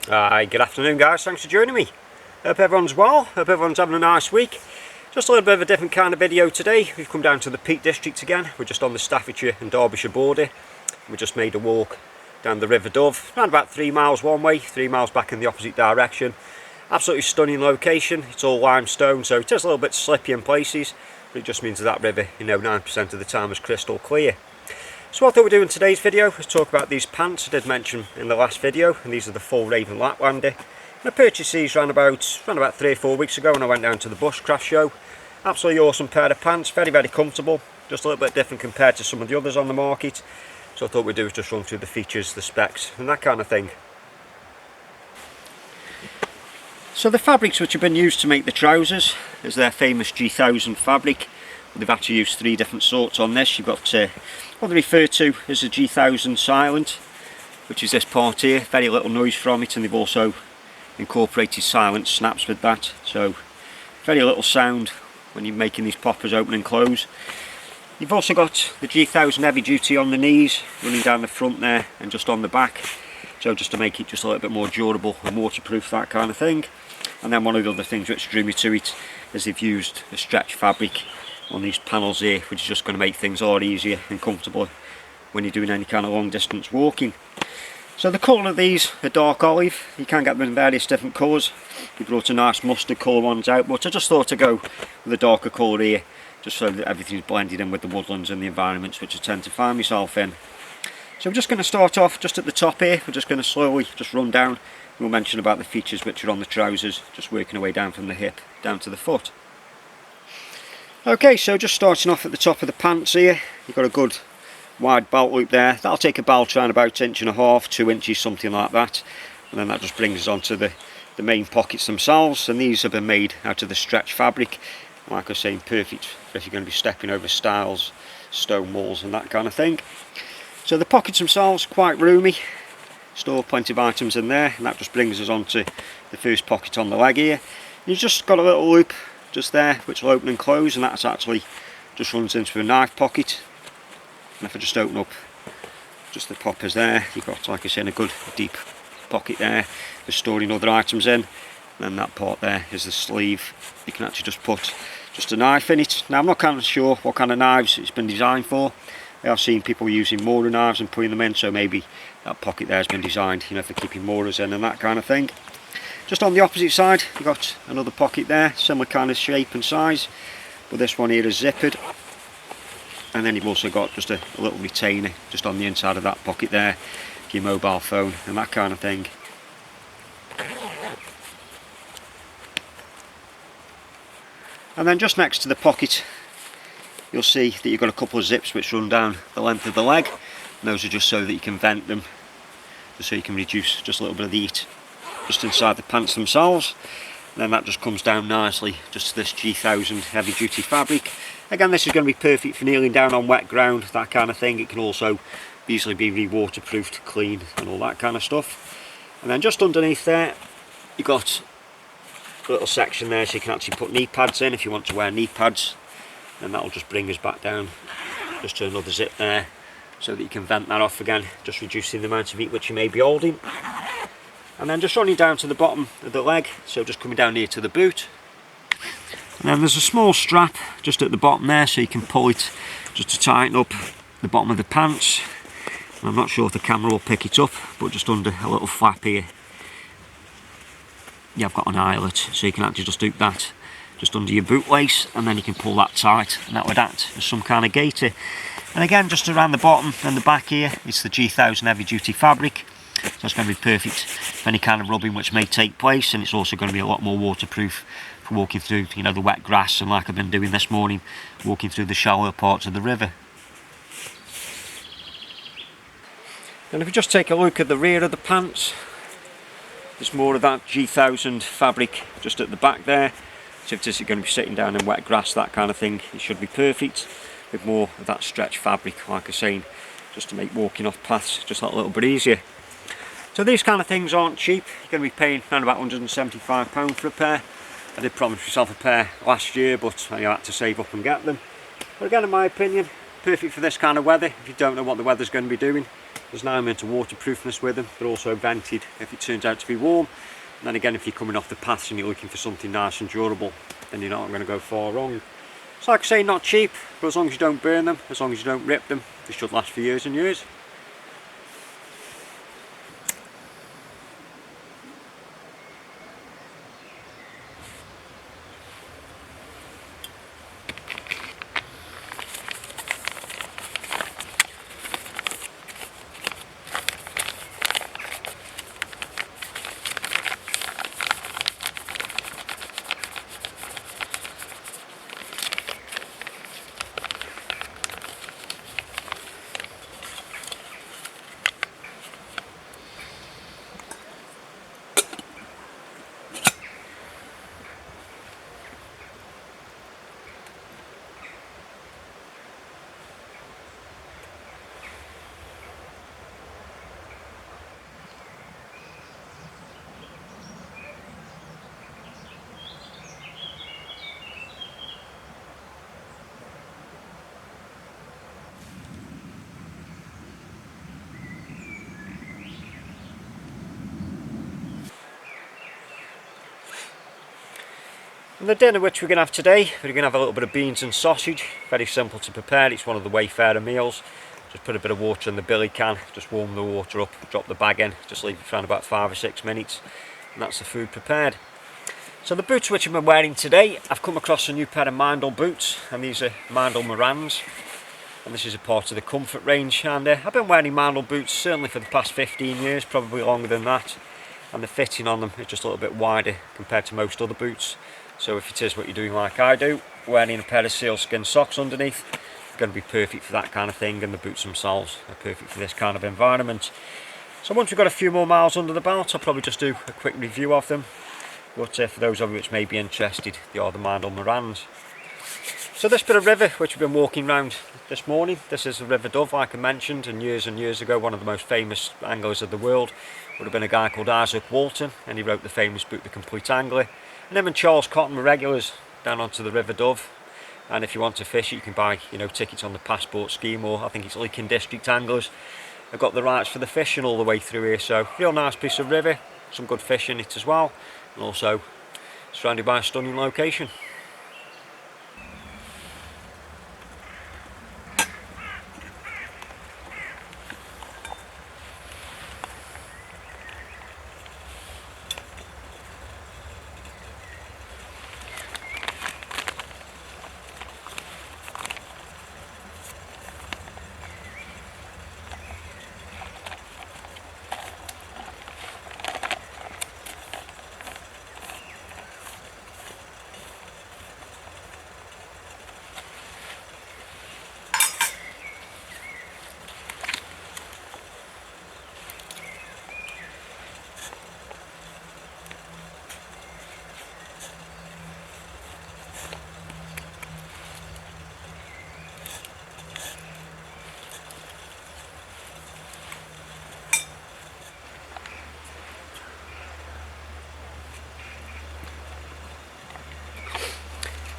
Hi, good afternoon guys, thanks for joining me. Hope everyone's well, hope everyone's having a nice week. Just a little bit of a different kind of video today. We've come down to the Peak District again. We're just on the Staffordshire and Derbyshire border. We just made a walk down the River Dove, around about 3 miles one way, 3 miles back in the opposite direction. Absolutely stunning location. It's all limestone, so it is a little bit slippy in places, but it just means that river, 9% of the time is crystal clear. So what I thought we'd do in today's video is talk about these pants I did mention in the last video, and these are the Fjallraven Lappland. And I purchased these around about 3 or 4 weeks ago when I went down to the bushcraft show. Absolutely awesome pair of pants, very comfortable, just a little bit different compared to some of the others on the market. So I thought we'd do is just run through the features, the specs and that kind of thing. So the fabrics which have been used to make the trousers is their famous G1000 fabric. They've actually used 3 different sorts on this. You've got what they refer to as the G1000 Silent, which is this part here, very little noise from it, and they've also incorporated silent snaps with that, so very little sound when you're making these poppers open and close. You've also got the G1000 Heavy Duty on the knees, running down the front there and just on the back, so just to make it just a little bit more durable and waterproof, that kind of thing. And then one of the other things which drew me to it is they've used a stretch fabric on these panels here, which is just going to make things a lot easier and comfortable when you're doing any kind of long distance walking. So the colour of these are dark olive. You can get them in various different colours. We brought a nice mustard colour ones out, but I just thought to go with a darker colour here, just so that everything's blended in with the woodlands and the environments which I tend to find myself in. So we're just going to start off just at the top here. We're just going to slowly just run down. We'll mention about the features which are on the trousers, just working our way down from the hip down to the foot. Okay, so just starting off at the top of the pants here, you've got a good wide belt loop there. That'll take a belt around about 1.5 inches, 2 inches, something like that. And then that just brings us onto the main pockets themselves, and these have been made out of the stretch fabric. Like I was saying, perfect if you're going to be stepping over stiles, stone walls and that kind of thing. So the pockets themselves quite roomy, store plenty of items in there, and that just brings us onto the first pocket on the leg here. You've just got a little loop just there which will open and close, and that's actually just runs into a knife pocket. And if I just open up just the poppers there, you've got, like I said, a good deep pocket there for storing other items in. And then that part there is the sleeve. You can actually just put just a knife in it. Now I'm not kind of sure what kind of knives it's been designed for. I have seen people using Mora knives and putting them in, so maybe that pocket there has been designed, for keeping Moras in and that kind of thing. Just on the opposite side, you've got another pocket there, similar kind of shape and size, but this one here is zippered. And then you've also got just a little retainer just on the inside of that pocket there for your mobile phone and that kind of thing. And then just next to the pocket, you'll see that you've got a couple of zips which run down the length of the leg. And those are just so that you can vent them, just so you can reduce just a little bit of the heat just inside the pants themselves. And then that just comes down nicely just to this G1000 heavy duty fabric. Again, this is going to be perfect for kneeling down on wet ground, that kind of thing. It can also easily be re-waterproofed, clean and all that kind of stuff. And then just underneath there you've got a little section there so you can actually put knee pads in if you want to wear knee pads. And that'll just bring us back down just to another zip there, so that you can vent that off again, just reducing the amount of heat which you may be holding. And then just running down to the bottom of the leg, so just coming down here to the boot. And then there's a small strap just at the bottom there, so you can pull it just to tighten up the bottom of the pants. And I'm not sure if the camera will pick it up, but just under a little flap here, I've got an eyelet, so you can actually just do that just under your boot lace, and then you can pull that tight, and that would act as some kind of gaiter. And again, just around the bottom and the back here, it's the G1000 heavy duty fabric. So it's going to be perfect for any kind of rubbing which may take place, and it's also going to be a lot more waterproof for walking through the wet grass, and like I've been doing this morning, walking through the shallower parts of the river. And if we just take a look at the rear of the pants, there's more of that G1000 fabric just at the back there. So if this is going to be sitting down in wet grass, that kind of thing, it should be perfect, with more of that stretch fabric, like I was saying, just to make walking off paths just that little bit easier. So these kind of things aren't cheap. You're going to be paying around about £175 for a pair. I did promise myself a pair last year, but I had to save up and get them. But again, in my opinion, perfect for this kind of weather. If you don't know what the weather's going to be doing, There's an element of waterproofness with them, but also vented if it turns out to be warm. And then again, if you're coming off the paths and you're looking for something nice and durable, then you're not going to go far wrong. So like I say, not cheap, but as long as you don't burn them, as long as you don't rip them, they should last for years and years. And the dinner which we're going to have today, we're going to have a little bit of beans and sausage. Very simple to prepare, it's one of the Wayfarer meals. Just put a bit of water in the billy can, just warm the water up, drop the bag in, just leave it for around about 5 or 6 minutes, and that's the food prepared. So the boots which I've been wearing today, I've come across a new pair of Mindel boots, and these are Mindel Morans, and this is a part of the comfort range. And I've been wearing Mindel boots certainly for the past 15 years, probably longer than that, and the fitting on them is just a little bit wider compared to most other boots. So if it is what you're doing like I do, wearing a pair of sealskin socks underneath, it's going to be perfect for that kind of thing, and the boots themselves are perfect for this kind of environment. So once we've got a few more miles under the belt, I'll probably just do a quick review of them. But for those of you which may be interested, they are the Mindel Morans. So this bit of river which we've been walking around this morning, this is the River Dove, like I mentioned, and years ago one of the most famous anglers of the world would have been a guy called Isaac Walton, and he wrote the famous book The Complete Angler. And him and Charles Cotton were regulars down onto the River Dove, and if you want to fish you can buy tickets on the passport scheme, or I think it's Leakin District Anglers have got the rights for the fishing all the way through here. So real nice piece of river, some good fish in it as well, and also surrounded by a stunning location.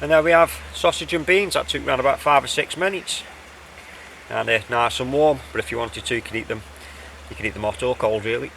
And there we have sausage and beans. That took around about 5 or 6 minutes, and they're nice and warm, but if you wanted to you can eat them hot or cold really.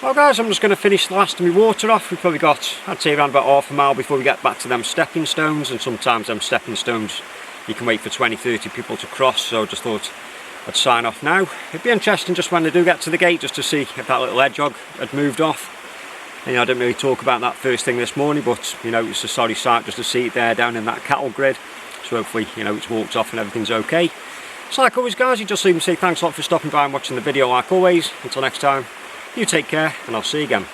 Well guys, I'm just going to finish the last of my water off. We've probably got, I'd say, around about half a mile before we get back to them stepping stones, and sometimes them stepping stones you can wait for 20-30 people to cross, so I just thought I'd sign off now. It'd be interesting just when they do get to the gate just to see if that little hedgehog had moved off. And, you know, I didn't really talk about that first thing this morning, but you know, it's a sorry sight just to see it there down in that cattle grid. So hopefully, you know, it's walked off and everything's okay. So like always guys, you just leave me say thanks a lot for stopping by and watching the video like always. Until next time, you take care and I'll see you again.